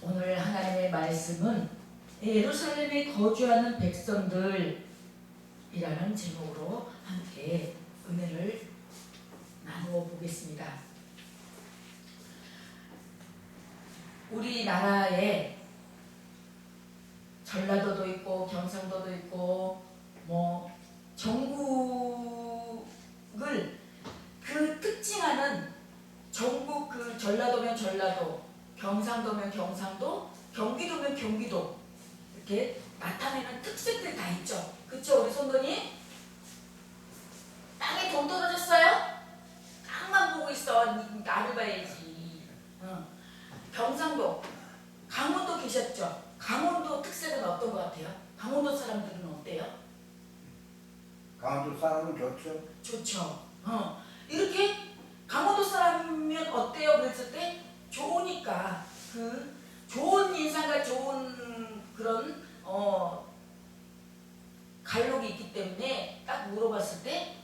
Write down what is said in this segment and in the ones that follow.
오늘 하나님의 말씀은 예루살렘에 거주하는 백성들이라는 제목으로 함께 은혜를 나누어 보겠습니다. 우리나라에 전라도도 있고 경상도도 있고 전국을 그 특징하는 전국 그 전라도면 전라도, 경상도면 경상도, 경기도면 경기도 이렇게 나타내는 특색들이 다 있죠. 그쵸 우리 손돈이? 땅에 돈 떨어졌어요? 땅만 보고 있어. 나를 봐야지. 경상도, 강원도 계셨죠? 강원도 특색은 어떤 것 같아요? 강원도 사람들은 어때요? 강원도 사람은 좋죠. 좋죠. 이렇게 강원도 사람이면 어때요? 그랬을 때 좋으니까 그 좋은 인상과 좋은 그런 갈록이 있기 때문에 딱 물어봤을 때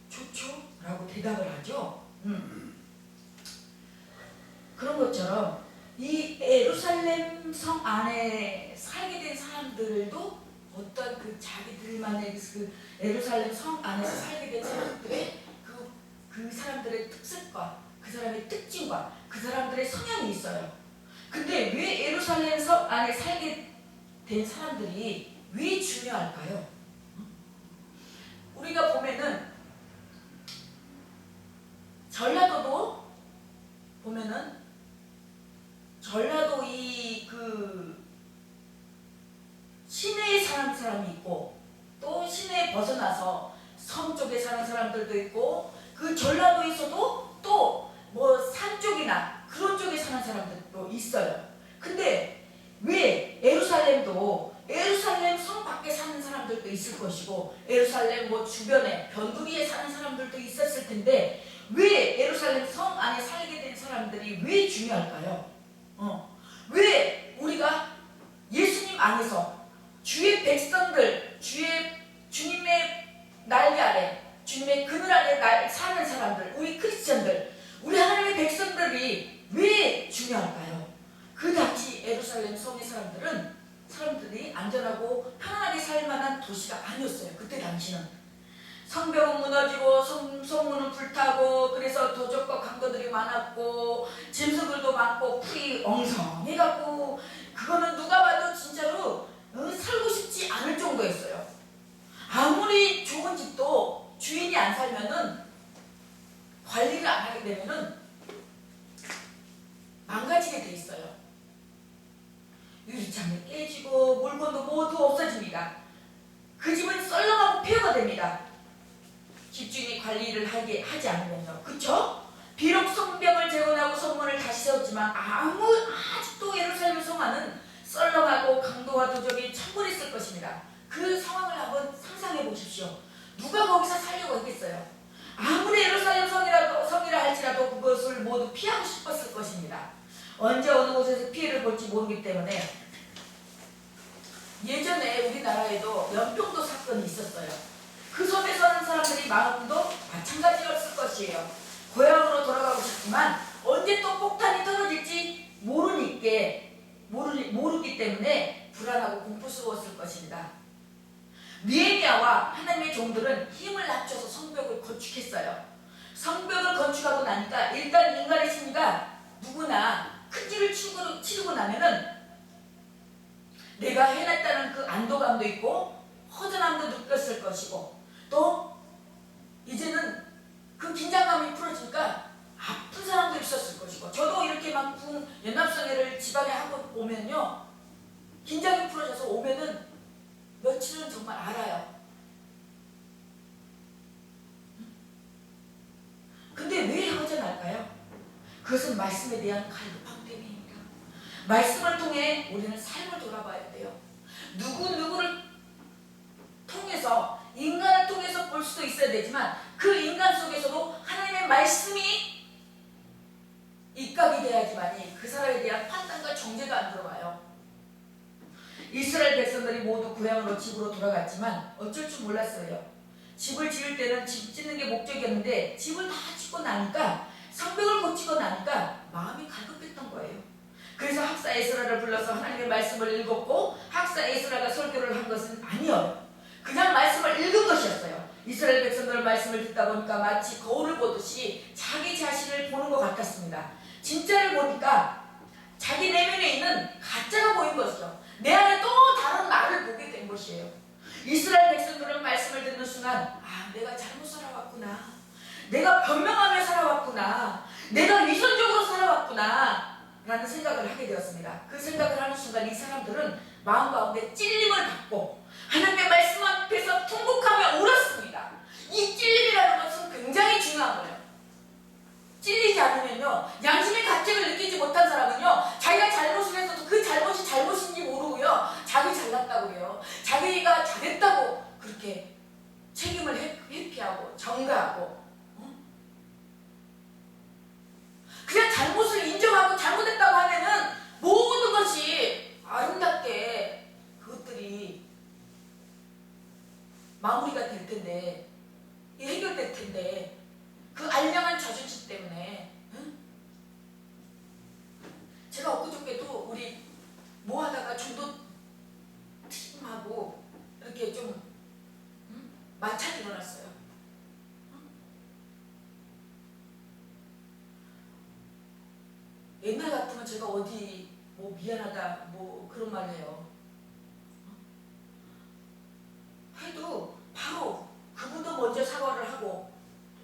좋죠? 라고 대답을 하죠. 그런 것처럼 이 예루살렘 성 안에 살게 된 사람들도 어떤 그 자기들만의 그 예루살렘 성 안에서 살게 된 사람들의 그 사람들의 특색과 그 사람의 특징과 그 사람들의 성향이 있어요. 근데 왜 예루살렘 성 안에 살게 된 사람들이 왜 중요할까요? 우리가 보면은 전라도도 보면은 전라도 이 그 시내에 사는 사람이 있고 또 시내에 벗어나서 섬 쪽에 사는 사람들도 있고 그 전라도에서도 또 산 쪽이나 그런 쪽에 사는 사람들도 있어요. 근데 왜 예루살렘도 예루살렘 성 밖에 사는 사람들도 있을 것이고 예루살렘 주변에 변두리에 사는 사람들도 있었을 텐데 왜 예루살렘 성 안에 살게 된 사람들이 왜 중요할까요? 왜 우리가 예수님 안에서 주의 백성들, 주님의 날개 아래, 주님의 그늘 아래 사는 사람들, 우리 크리스천들, 우리 하나님의 백성들이 왜 중요할까요? 그 당시 예루살렘 성의 사람들이 안전하고 편안하게 살 만한 도시가 아니었어요. 그때 당시는 성벽은 무너지고 성문은 불타고 그래서 도적과 강도들이 많았고 짐승들도 많고 풀이 엉성해갖고 그거는 누가 봐도 진짜로 살고 싶지 않을 정도였어요. 아무리 좋은 집도 주인이 안 살면은 관리를 안 하게 되면은 망가지게 돼 있어요. 유리창이 깨지고 물건도 모두 없어집니다. 그 집은 썰렁하고 폐허가 됩니다. 집주인이 관리를 하지 않으면요. 그쵸? 비록 성벽을 재건하고 성문을 다시 세웠지만 아직도 예루살렘 성안은 썰렁하고 강도와 도적이 천벌했을 것입니다. 그 상황을 한번 상상해 보십시오. 누가 거기서 살려고 했겠어요? 아무리 예루살렘 성이라 할지라도 그것을 모두 피하고 싶었을 것입니다. 언제 어느 곳에서 피해를 볼지 모르기 때문에 예전에 우리나라에도 연평도 사건이 있었어요. 그 섬에 사는 사람들이 마음도 마찬가지였을 것이에요. 고향으로 돌아가고 싶지만 언제 또 폭탄이 터져질지 모르기 때문에 불안하고 공포스러웠을 것입니다. 느헤미야와 하나님의 종들은 힘을 합쳐서 성벽을 건축했어요. 성벽을 건축하고 나니까 일단 인간의 심리가 누구나 큰 일을 치르고 나면은 내가 해냈다는 그 안도감도 있고 허전함도 느꼈을 것이고 또 이제는 그 긴장감이 풀어지니까 아픈 사람도 있었을 것이고 저도 이렇게 막 연합성회를 집안에 하고 오면요 긴장이 풀어져서 오면은 며칠은 정말 알아요. 근데 왜 허전할까요? 그것은 말씀에 대한 갈급함 때문입니다. 말씀을 통해 우리는 삶을 돌아봐야 돼요. 누구를 통해서 인간을 통해서 볼 수도 있어야 되지만 그 인간 속에서도 하나님의 말씀이 입각이 돼야지만이 그 사람에 대한 판단과 정죄가 안 들어와요. 이스라엘 백성들이 모두 고향으로 집으로 돌아갔지만 어쩔 줄 몰랐어요. 집을 지을 때는 집 짓는 게 목적이었는데 집을 다 짓고 나니까 성벽을 고치고 나니까 마음이 갈급했던 거예요. 그래서 학사 에스라를 불러서 하나님의 말씀을 읽었고 학사 에스라가 설교를 한 것은 아니에요. 그냥 말씀을 읽은 것이었어요. 이스라엘 백성들 말씀을 듣다 보니까 마치 거울을 보듯이 자기 자신을 보는 것 같았습니다. 진짜를 보니까 자기 내면에 있는 가짜가 보인 것이죠. 내 안에 또 다른 나를 보게 된 것이에요. 이스라엘 백성들은 말씀을 듣는 순간 내가 잘못 살아왔구나. 내가 변명하며 살아왔구나. 내가 위선적으로 살아왔구나 라는 생각을 하게 되었습니다. 그 생각을 하는 순간 이 사람들은 마음 가운데 찔림을 받고 하나님의 말씀 앞에서 통곡하며 울었습니다. 이 찔림이라는 것은 굉장히 중요한 거예요. 찔리지 않으면요, 양심의 가책을 느끼지 못한 사람은요, 자기가 잘못을 했어도 그 잘못이 잘못인지 모르고요, 자기 잘났다고 해요. 자기가 잘했다고 그렇게 책임을 회피하고 정가하고 그냥 잘못을 인정하고 잘못했다고 하면은 모든 것이 아름답게 그것들이 마무리가 될 텐데, 해결될 텐데, 그 알량한 자존심 때문에. 제가 엊그저께도 우리 뭐 하다가 중도 팀하고 이렇게 좀 마찰이 일어났어요. 옛날 같으면 제가 어디 뭐 미안하다 뭐 그런 말 해요. 해도 바로 그분도 먼저 사과를 하고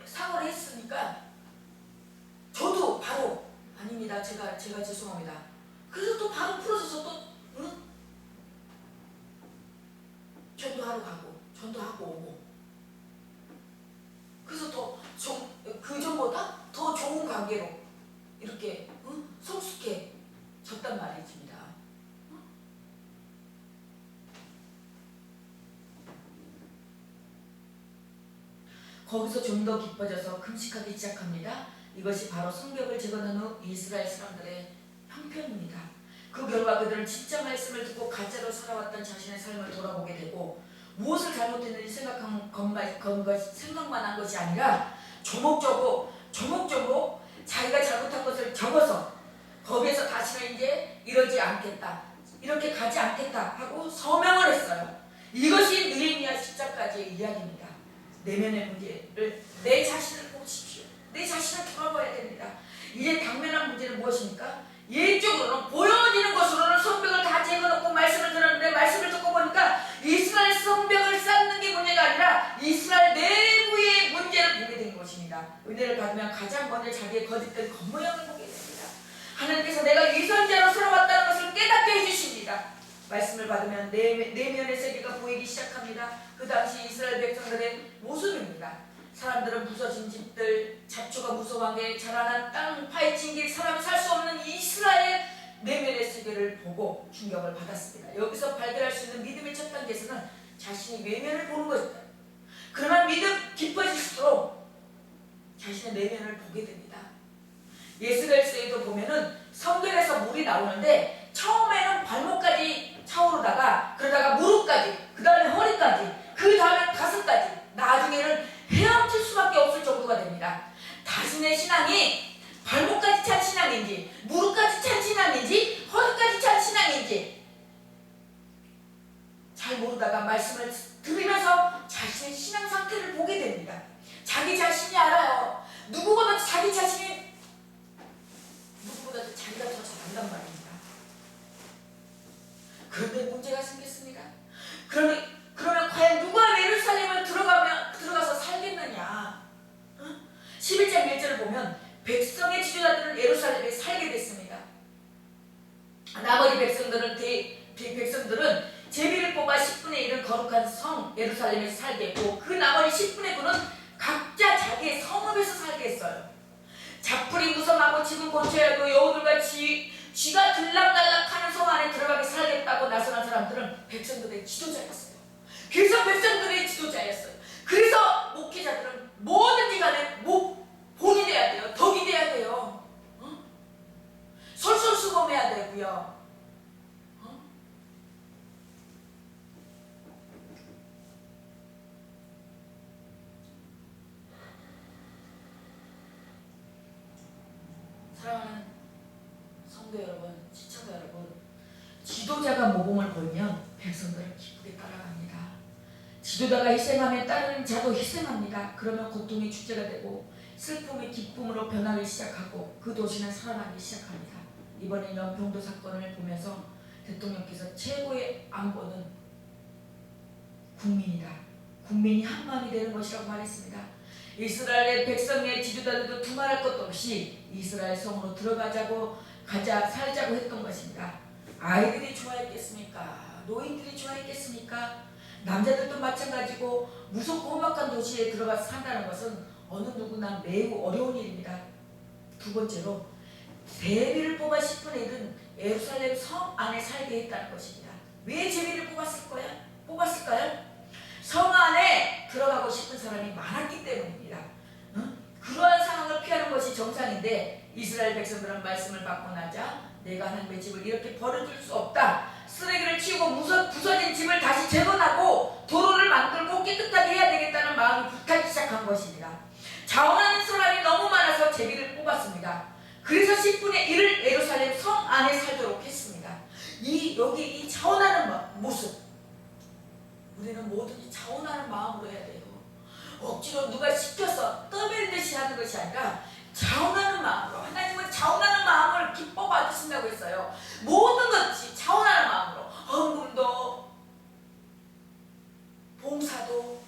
사과를 했으니까 저도 바로 아닙니다. 제가 죄송합니다. 그래서 또 바로 풀어져서 또 전도하러 가고 전도하고 오고 그래서 더 그전보다 더 좋은 관계로 이렇게 성숙해졌단 말이십니다. 거기서 좀 더 깊어져서 금식하기 시작합니다. 이것이 바로 성벽을 재건한 후 이스라엘 사람들의 형편입니다. 그 결과 그들은 진짜 말씀을 듣고 가짜로 살아왔던 자신의 삶을 돌아보게 되고 무엇을 잘못했는지 생각만 한 것이 아니라 조목조목 자기가 잘못한 것을 적어서 거기에서 다시는 이제 이러지 않겠다, 이렇게 가지 않겠다 하고 서명을 했어요. 이것이 느헤미야 10장까지의 이야기입니다. 내면의 문제를, 내 자신을 보십시오. 내 자신을 돌아봐야 됩니다. 이제 당면한 문제는 무엇입니까? 예적으로는 보여지는 것으로는 성벽을 다 재건놓고 말씀을 들었는데 말씀을 듣고 보니까 이스라엘 성벽을 쌓는 게 문제가 아니라 이스라엘 내부의 문제를 보게 된 것입니다. 은혜를 받으면 가장 먼저 자기의 거짓된 겉모양을 보게 됩니다. 하나님께서 내가 위선자로 살아왔다는 것을 깨닫게 해주십니다. 말씀을 받으면 내면의 세계가 보이기 시작합니다. 그 당시 이스라엘 백성들의 모습입니다. 사람들은 부서진 집들, 잡초가 무성한 게 자라난 땅, 파헤친 길, 사람이 살 수 없는 이스라엘 내면의 세계를 보고 충격을 받았습니다. 여기서 발견할 수 있는 믿음의 첫 단계에서는 자신이 외면을 보는 것입니다. 그러나 믿음 깊어질수록 자신의 내면을 보게 됩니다. 예스겔서에도 보면은 성전에서 물이 나오는데 처음에는 발목까지 차오르다가 그러다가 무릎까지, 그 다음에 허리까지, 그 다음에 가슴까지, 나중에는 헤엄칠 수밖에 없을 정도가 됩니다. 자신의 신앙이 발목까지 찬 신앙인지, 무릎까지 찬 신앙인지, 허리까지 찬 신앙인지 잘 모르다가 말씀을 들으면서 자신의 신앙 상태를 보게 됩니다. 자기 자신이 알아요. 누구보다 자기 자신이 누구보다도 자기가 더 잘한단 말입니다. 그런데 문제가 생겼습니다. 그러면 과연 누가 예루살렘을 들어가서 살겠느냐? 11장 1절을 보면 백성의 지도자들은 예루살렘에 살게 됐습니다. 나머지 백성들은 제비를 뽑아 10분의 1을 거룩한 성 예루살렘에서 살게 했고 그 나머지 10분의 9는 각자 자기의 성읍에서 살게 했어요. 잡풀이 무성하고 집은 고쳐야 하고 여우들과 쥐가 들락날락하는 성 안에 들어가게 살겠다고 나서는 사람들은 백성들의 지도자였어요. 그래서 백성들의 지도자였어요. 그래서 목회자들은 뭐든지 간에 본이 돼야 돼요. 덕이 돼야 돼요. 솔솔수범해야 되고요. 사랑하는 성도 성도 여러분, 시청자 여러분, 지도자가 모범을 보이면 백성들은 기쁘게 따라갑니다. 지도자가 희생하면 따르는 자도 희생합니다. 그러면 고통이 축제가 되고 슬픔이 기쁨으로 변하기 시작하고 그 도시는 살아나기 시작합니다. 이번에 연평도 사건을 보면서 대통령께서 최고의 안보는 국민이다. 국민이 한마음이 되는 것이라고 말했습니다. 이스라엘의 백성의 지도자들도 두말할 것도 없이 이스라엘 성으로 들어가자고 살자고 했던 것입니다. 아이들이 좋아했겠습니까? 노인들이 좋아했겠습니까? 남자들도 마찬가지고 무섭고 험악한 도시에 들어가서 산다는 것은 어느 누구나 매우 어려운 일입니다. 두 번째로 제비를 뽑아 10분의 1은 예루살렘 성 안에 살게 했다는 것입니다. 왜 제비를 뽑았을까요? 성 안에 들어가고 싶은 사람이 많았기 때문입니다. 그러한 상황을 피하는 것이 정상인데 이스라엘 백성들은 말씀을 받고 나자 내가 하나님의 집을 이렇게 버려둘 수 없다. 쓰레기를 치우고 부서진 집을 다시 재건하고 도로를 만들고 깨끗하게 해야 되겠다는 마음이 불타기 시작한 것입니다. 자원하는 사람이 너무 많아서 제비를 뽑았습니다. 그래서 10분의 1을 예루살렘 성 안에 살도록 했습니다. 여기 이 자원하는 모습, 우리는 뭐든지 자원하는 마음으로 해야 돼요. 억지로 누가 시켜서 떠밀듯이 하는 것이 아니라 자원하는 마음으로. 하나님은 자원하는 마음을 기뻐 받으신다고 했어요. 모든 것이 자원하는 마음으로. 헌금도, 봉사도,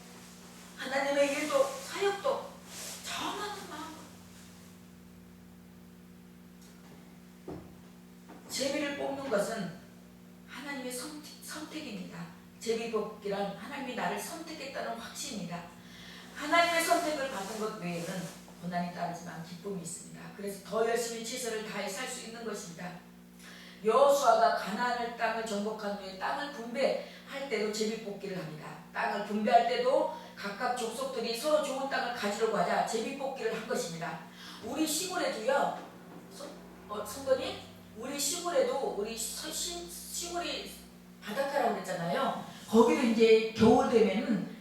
하나님의 일도, 사역도 자원하는 마음으로. 제비를 뽑는 것은 하나님의 선택입니다. 제비 뽑기란 하나님이 나를 선택했다는 확신입니다. 하나님의 선택을 받은 것 외에는 고난이 따르지만 기쁨이 있습니다. 그래서 더 열심히 최선을 다해 살 수 있는 것입니다. 여호수아가 가나안 땅을 정복한 후에 땅을 분배할 때도 제비 뽑기를 합니다. 땅을 분배할 때도 각각 족속들이 서로 좋은 땅을 가지려고 하자 제비 뽑기를 한 것입니다. 우리 시골에도요, 성도님, 우리 시골에도 우리 시골이 바닷가라고 그랬잖아요. 거기도 이제 겨울 되면은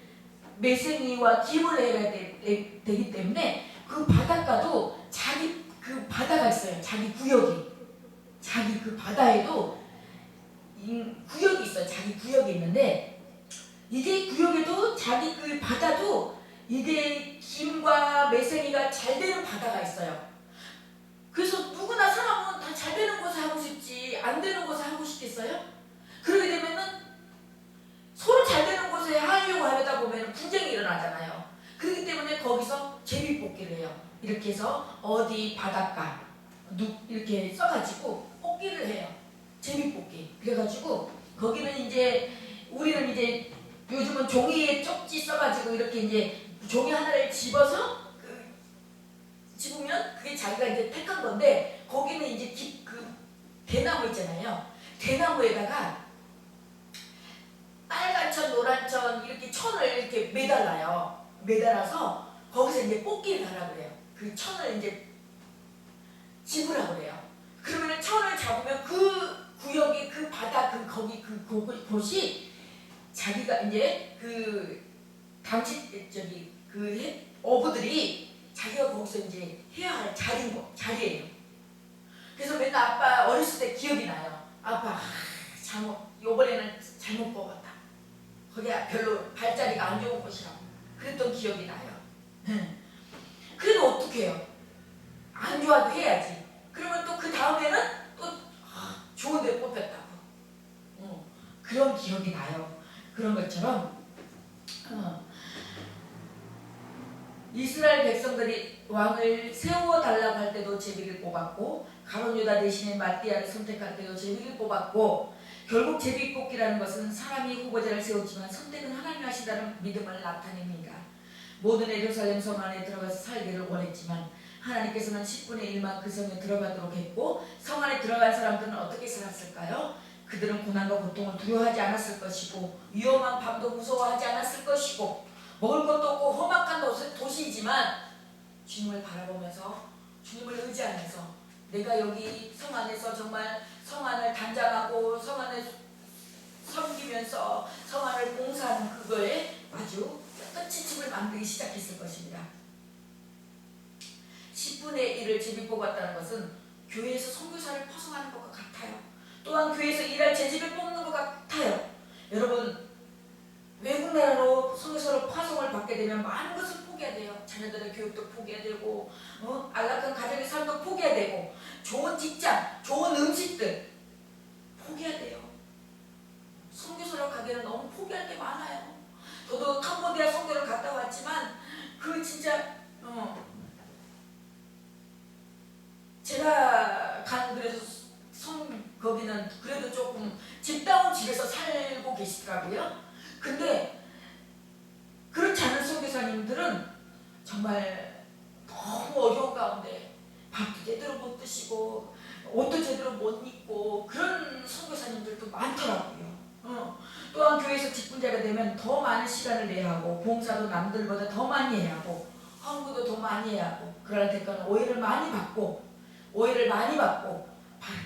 매생이와 김을 해야 되기 때문에 그 바닷가도 자기 그 바다가 있어요. 자기 구역이. 자기 그 바다에도 구역이 있어요. 자기 구역이 있는데 이게 구역에도 자기 그 바다도 이게 김과 매생이가 잘 되는 바다가 있어요. 그래서 누구나 사람은 다 잘 되는 곳에 하고 싶지 안 되는 곳에 하고 싶겠어요? 그러게 되면은 서로 잘 되는 곳에 하려고 하려다 보면 분쟁이 일어나잖아요. 그렇기 때문에 거기서 제비 뽑기를 해요. 이렇게 해서 어디 바닷가 이렇게 써가지고 뽑기를 해요. 제비 뽑기. 그래가지고 거기는 이제 우리는 이제 요즘은 종이에 쪽지 써가지고 이렇게 이제 종이 하나를 집어서 집으면 그게 자기가 이제 택한 건데 거기는 이제 그 대나무 있잖아요. 대나무에다가 빨간 천, 노란 천 이렇게 천을 이렇게 매달아요. 매달아서 거기서 이제 뽑기를 하라고 그래요. 그 천을 이제 집으라고 그래요. 그러면 천을 잡으면 그 구역이 그 바다 거기 곳이 자기가 이제 그 어부들이 자기가 거기서 이제 해야 할 자리예요. 그래서 맨날 아빠 어렸을 때 기억이 나요. 아빠 요번에는 잘못 뽑았다. 거기가 별로 발자리가 안 좋은 곳이라고 그랬던 기억이 나요. 그래도 어떻게 해요? 안 좋아도 해야지. 그러면 또 그 다음에는 또 좋은 데 뽑혔다고. 그런 기억이 나요. 그런 것처럼 이스라엘 백성들이 왕을 세워달라고 할 때도 제비를 뽑았고 가룟 유다 대신에 마띠아를 선택할 때도 제비를 뽑았고 결국 제비 뽑기라는 것은 사람이 후보자를 세웠지만 선택은 하나님이 하시다는 믿음을 나타냅니다. 모든 예루살렘 성 안에 들어가서 살기를 원했지만 하나님께서는 10분의 1만 그 성에 들어가도록 했고 성 안에 들어간 사람들은 어떻게 살았을까요? 그들은 고난과 고통을 두려워하지 않았을 것이고 위험한 밤도 무서워하지 않았을 것이고 먹을 것도 없고 험악한 도시이지만 주님을 바라보면서 주님을 의지하면서 내가 여기 성 안에서 정말 성 안을 단장하고 성 안을 섬기면서 성 안을 봉사하는 그거에 아주 끝이 집을 만들기 시작했을 것입니다. 10분의 1을 제비 뽑았다는 것은 교회에서 선교사를 파송하는 것 같아요. 또한 교회에서 일할 재직을 뽑는 것 같아요. 여러분, 외국 나라로 선교사로 파송을 받게 되면 많은 것을 포기해야 돼요. 자녀들의 교육도 포기해야 되고, 안락한 가정의 삶도 포기해야 되고, 좋은 직장, 좋은 음식들 포기해야 돼요. 선교사로 가기에는 너무 포기할 게 많아요. 저도 캄보디아 선교를 갔다 왔지만 그 진짜 제가 간 그래서 거기는 그래도 조금 집다운 집에서 살고 계시더라고요. 근데 그렇지 않은 선교사님들은 정말 너무 어려운 가운데 밥도 제대로 못 드시고 옷도 제대로 못 입고 그런 선교사님들도 많더라고요. 또한 교회에서 직분자가 되면 더 많은 시간을 내야 하고 봉사도 남들보다 더 많이 해야 하고 헌금도 더 많이 해야 하고 그러나 대가는 오해를 많이 받고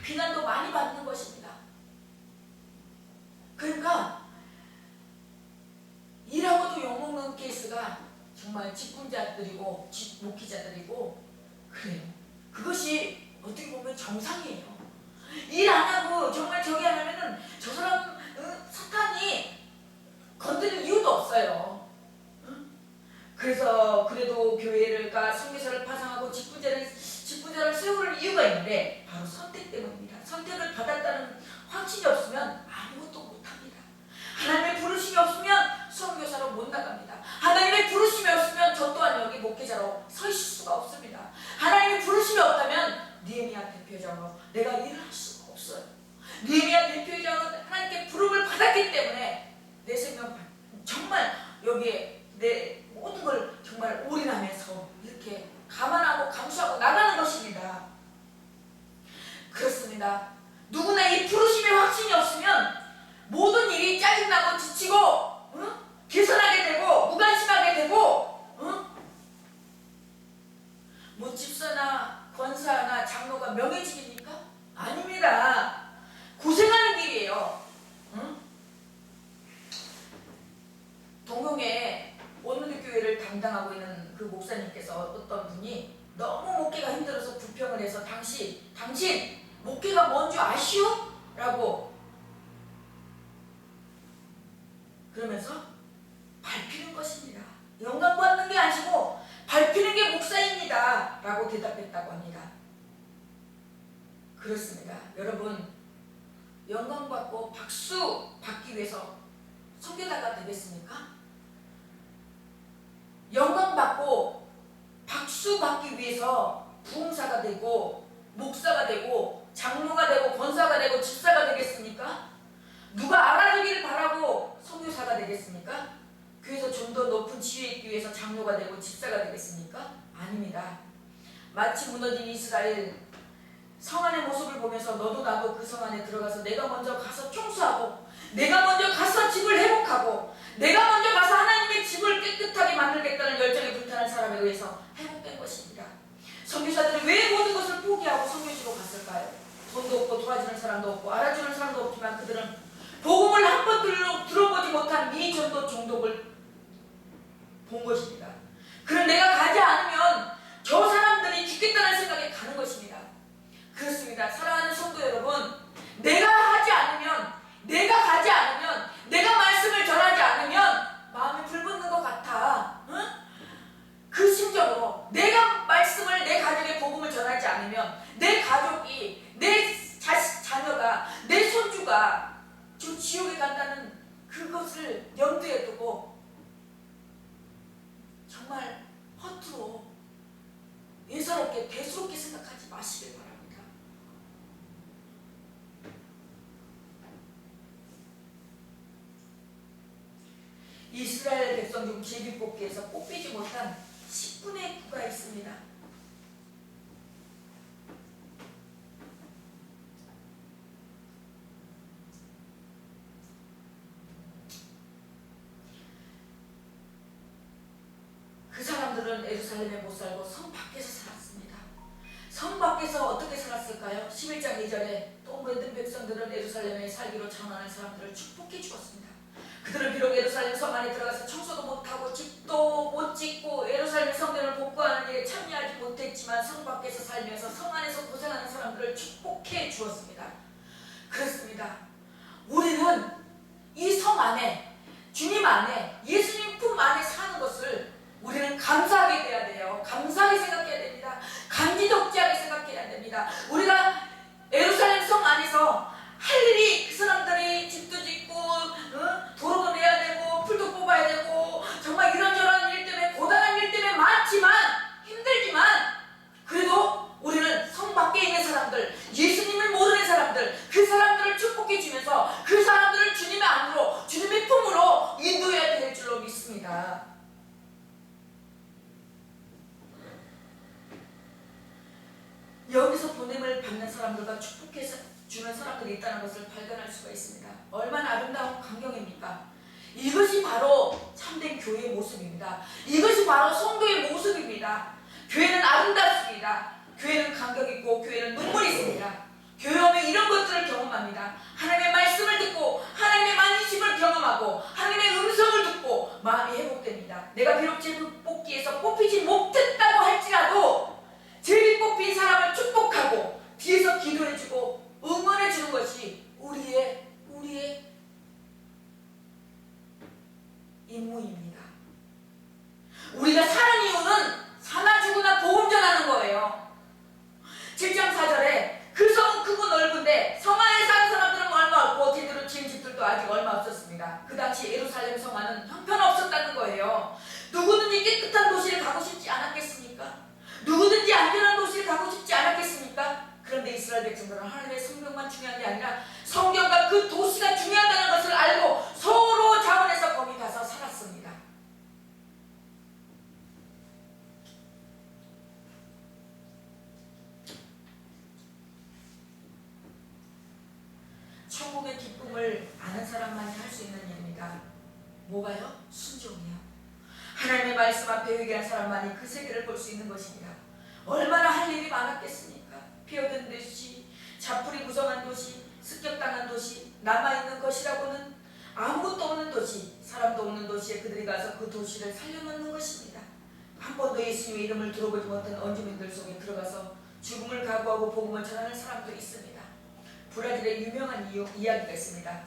비난도 많이 받는 것입니다. 그러니까 일하고도 욕먹는 케이스가 정말 직분자들이고 목회자들이고 그래요. 그것이 어떻게 보면 정상이에요. 일 안 하고 정말 저기 안 하면은 저 사람 사탄이 건드릴 이유도 없어요. 그래서 그래도 교회를가 선교사를 파송하고 직분자를 세울 이유가 있는데 바로 선택 때문입니다. 선택을 받았다는 확신이 없으면 아무것도 못합니다. 하나님의 부르심이 없으면 선교사로 못 나갑니다. 하나님의 부르심이 없으면 저 또한 여기 목회자로 서 있을 수가 없습니다. 하나님의 부르심이 없다면 느헤미야 대표장으로 내가 일을 할 수가 없어요. 느헤미야 대표장은 하나님께 부름을 받았기 때문에 내 생명 정말 여기에 내 모든 걸 정말 올인하면서 이렇게 감안하고 감수하고 나가는 것입니다. 그렇습니다. 누구나 이 부르심의 확신이 없으면 모든 일이 짜증나고 지치고 개선하게 되고 무관심하게 되고 뭐 집사나 권사나 장로가 명예직입니까? 아닙니다. 고생하는 길이에요. 동경에 원누리 교회를 담당하고 있는 그 목사님께서 어떤 분이 너무 목회가 힘들어서 불평을 해서 당신 목회가 뭔 줄 아시오? 라고 그러면서 밟히는 것입니다. 영광 받는 게 아니고 밟히는 게 목사입니다. 라고 대답했다고 합니다. 그렇습니다. 여러분, 영광 받고 박수 받기 위해서 선교사가 되겠습니까? 영광 받고 박수 받기 위해서 부흥사가 되고 목사가 되고 장로가 되고 권사가 되고 집사가 되겠습니까? 누가 알아주기를 바라고 선교사가 되겠습니까? 교회에서 좀 더 높은 지위에 있기 위해서 장로가 되고 집사가 되겠습니까? 아닙니다. 마치 무너진 이스라엘 성 안의 모습을 보면서 너도 나도 그 성 안에 들어가서 내가 먼저 가서 청소하고 내가 먼저 가서 집을 회복하고 내가 먼저 가서 하나님의 집을 깨끗하게 만들겠다는 열정에 불타는 사람에 의해서 회복된 것입니다. 선교사들은 왜 모든 것을 포기하고 선교지로 갔을까요? 돈도 없고 도와주는 사람도 없고 알아주는 사람도 없지만 그들은 복음을 한 번 들어보지 못한 미전도 종독을 본 것입니다. 그럼 내가 가지 않으면 저 사람들이 죽겠다는 생각에 가는 것입니다. 그렇습니다. 사랑하는 성도 여러분, 내가 가지 않으면 내가 말씀을 전하지 않으면 마음이 불붙는 것 같아. 그 심정으로 내가 말씀을 내 가족의 복음을 전하지 않으면 내 가족이 내 자녀가 내 손주가 저 지옥에 간다는 그것을 염두에 두고 정말 허투루 예사롭게 대수롭게 생각하지 마시길 바랍니다. 이스라엘 백성 중 제비뽑기에서 뽑히지 못한 10분의 9가 있습니다. 그 사람들은 예루살렘에 못 살고 성 밖에서 살았습니다. 성 밖에서 어떻게 살았을까요? 11장 2절에 또 모든 백성들은 예루살렘에 살기로 전하는 사람들을 축복해 주었습니다. 그들은 비록 예루살렘 성 안에 들어가서 청소도 못하고 집도 못 짓고 예루살렘 성전을 복구하는 일에 참여하지 못했지만 성 밖에서 살면서 성 안에서 고생하는 사람들을 축복해 주었습니다. 그렇습니다. 우리는 이 성 안에, 주님 안에, 예수님 품 안에 사는 것을 우리는 감사하게 돼야 돼요. 감사하게 생각해야 됩니다. 간지덕지하게 생각해야 됩니다. 우리가 예루살렘 성 안에서 할 일이, 그 사람들이 집도 짓고 도로도 내야 되고 풀도 뽑아야 되고 정말 이런저런 일 때문에, 고단한 일 때문에 많지만, 힘들지만, 그래도 우리는 성 밖에 있는 사람들, 예수님을 모르는 사람들, 그 사람들을 축복해 주면서 그 사람들을 주님의 안으로, 주님의 품으로 인도해야 될 줄로 믿습니다. 여기서 보냄을 받는 사람들과 축복해서 주는 사람들이 있다는 것을 발견할 수가 있습니다. 얼마나 아름다운 광경입니까? 이것이 바로 참된 교회의 모습입니다. 이것이 바로 성도의 모습입니다. 교회는 아름답습니다. 교회는 감격있고 교회는 눈물이 있습니다. 교회 오면 이런 것들을 경험합니다. 하나님의 말씀을 듣고 하나님의 만지심을 경험하고 하나님의 음성을 듣고 마음이 회복됩니다. 내가 비록 제비뽑기에서 뽑히지 못했다고 할지라도 제비 뽑힌 사람을 축복하고 뒤에서 기도해주고 응원해주는 것이 우리의 임무입니다. 우리가 사는 이유는 사나 죽으나 복음 전하는 거예요. 7장 4절에 그 성은 크고 넓은데 성 안에 사는 사람들은 얼마 없고 제대로 지은 집들도 아직 얼마 없었습니다. 그 당시 예루살렘 성 안은 형편없었다는 거예요. 누구든지 깨끗한 도시를 가고 싶지 않았겠습니까? 누구든지 안전한 도시를 가고 싶지 않았겠습니까? 그런데 이스라엘 백성들은 하나님의 성경만 중요한 게 아니라 성경과 그 도시가 중요하다는 것을 알고 서로 자원해서 거기 가서 살았습니다. 천국의 기쁨을 아는 사람만이 할 수 있는 일입니다. 뭐가요? 순종이요. 하나님의 말씀 앞에 회개한 사람만이 그 세계를 볼 수 있는 것입니다. 얼마나 할 일이 많았겠습니까? 피어든 도시, 자풀이 무성한 도시, 습격당한 도시, 남아있는 것이라고는 아무것도 없는 도시, 사람도 없는 도시에 그들이 가서 그 도시를 살려놓는 것입니다. 한 번도 예수님의 이름을 들어보지 못한 원주민들 속에 들어가서 죽음을 각오하고 복음을 전하는 사람도 있습니다. 브라질의 유명한 이야기가 있습니다.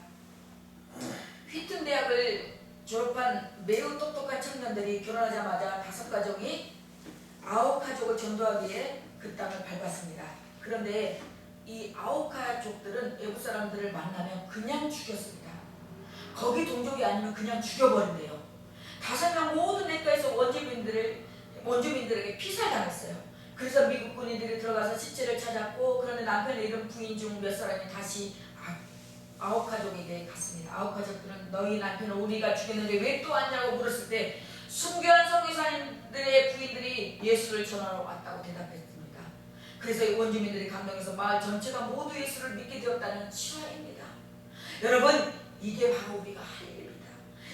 휘튼 대학을 졸업한 매우 똑똑한 청년들이 결혼하자마자 5가족이 9가족을 전도하기에 그 땅을 밟았습니다. 그런데 이 9가족들은 외국 사람들을 만나면 그냥 죽였습니다. 거기 동족이 아니면 그냥 죽여버린대요. 5명 모두 내과에서 원주민들에게 피살당했어요. 그래서 미국 군인들이 들어가서 시체를 찾았고, 그런데 남편을 잃은 부인 중 몇 사람이 다시 9가족에게 갔습니다. 9가족들은 너희 남편을 우리가 죽였는데 왜 또 왔냐고 물었을 때 순교한 선교사님들의 부인들이 예수를 전하러 왔다고 대답했습니다. 그래서 원주민들이 감동해서 마을 전체가 모두 예수를 믿게 되었다는 실화입니다. 여러분, 이게 바로 우리가 할 일입니다.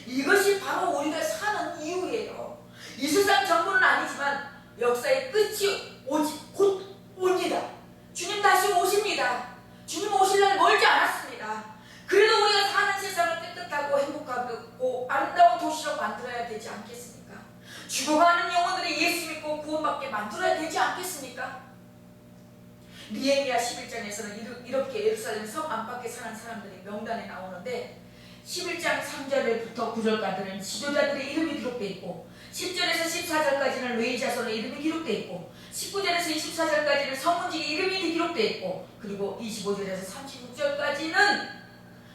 이것이 바로 우리가 사는 이유예요. 이 세상 전부는 아니지만 역사의 끝이 곧 옵니다. 주님 다시 오십니다. 주님 오실 날 멀지 않았습니다. 그래도 우리가 사는 세상을 깨끗하고 행복하고 아름다운 도시로 만들어야 되지 않겠습니까? 죽어가는 영혼들이 예수 믿고 구원받게 만들어야 되지 않겠습니까? 니에미야 11장에서는 이렇게 예루살렘 성 안팎에 사는 사람들이 명단에 나오는데 11장 3절부터 9절까지는 지도자들의 이름이 기록되어 있고 10절에서 14절까지는 레위 자손의 이름이 기록되어 있고 19절에서 24절까지는 성문지기 이름이 기록되어 있고 그리고 25절에서 36절까지는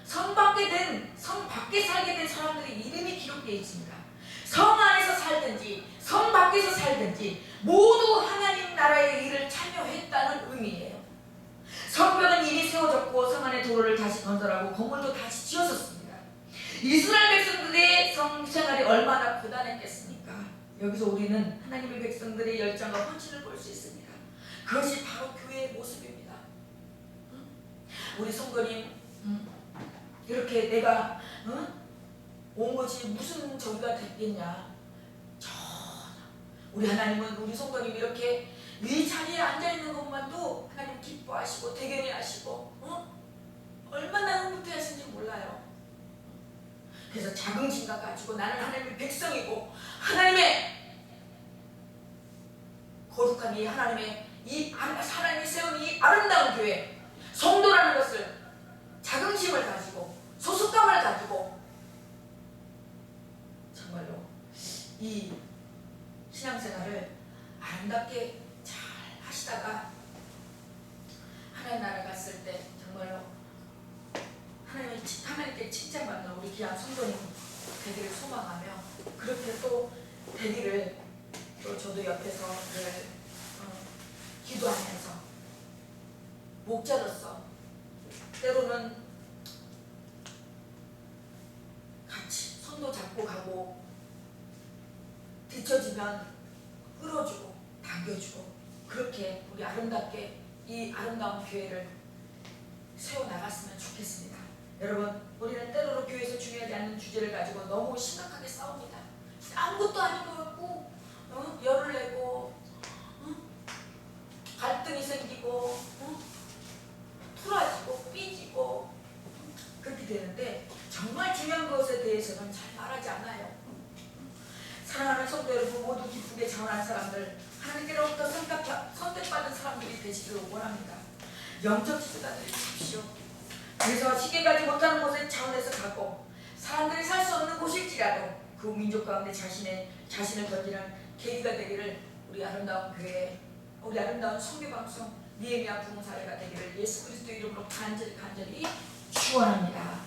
성 밖에 살게 된 사람들의 이름이 기록되어 있습니다. 성 안에서 살든지 성 밖에서 살든지 모두 하나님 나라의 일을 참여했다는 의미예요. 성벽은 이미 세워졌고 성 안의 도로를 다시 건설하고 건물도 다시 지어졌습니다. 이스라엘 백성들의 성생활이 얼마나 고단했겠습니까? 여기서 우리는 하나님의 백성들의 열정과 헌신을 볼 수 있습니다. 그것이 바로 교회의 모습입니다. 우리 성도님, 이렇게 내가 온 것이 무슨 저기가 됐겠냐? 우리 하나님은 우리 성도님 이렇게 이 자리에 앉아있는 것만도 하나님 기뻐하시고 대견해 하시고 얼마나 흐뭇해 하시는지 몰라요. 그래서 자긍심과 가지고 나는 하나님의 백성이고 하나님의 거룩한 이 하나님이 세운 이 아름다운 교회 성도라는 것을 자긍심을 가지고 소속감을 가지고 정말로 이 신앙생활을 아름답게 잘 하시다가 하나님 나라 갔을 때 정말로 하나님께 칭찬받는 우리 귀한 성도님 되기를 소망하며 그렇게 또 되기를 또 저도 옆에서 늘 기도하면서 목자로서 때로는 같이 손도 잡고 가고 뒤처지면 끌어주고 당겨주고 그렇게 우리 아름답게 이 아름다운 교회를 세워나갔으면 좋겠습니다. 여러분 우리는 때로는 교회에서 중요하지 않는 주제를 가지고 너무 심각하게 싸웁니다. 아무것도 아닌 것 같고 열을 내고 갈등이 생기고 틀어지고 삐지고 그렇게 되는데 정말 중요한 것에 대해서는 잘 말하지 않아요. 사랑하는 성도 여러분 모두 기쁘게 자원한 사람들 하나님께로부터 선택받은 사람들이 되시기를 원합니다. 영적 지도자들이 주십시오. 그래서 시계가지 못하는 곳에 자원해서 가고 사람들이 살 수 없는 곳일지라도 그 민족 가운데 자신을 던지는 계기가 되기를 우리 아름다운 교회 우리 아름다운 성교방송 니에미아 부흥사회가 되기를 예수 그리스도 이름으로 간절히 축원합니다.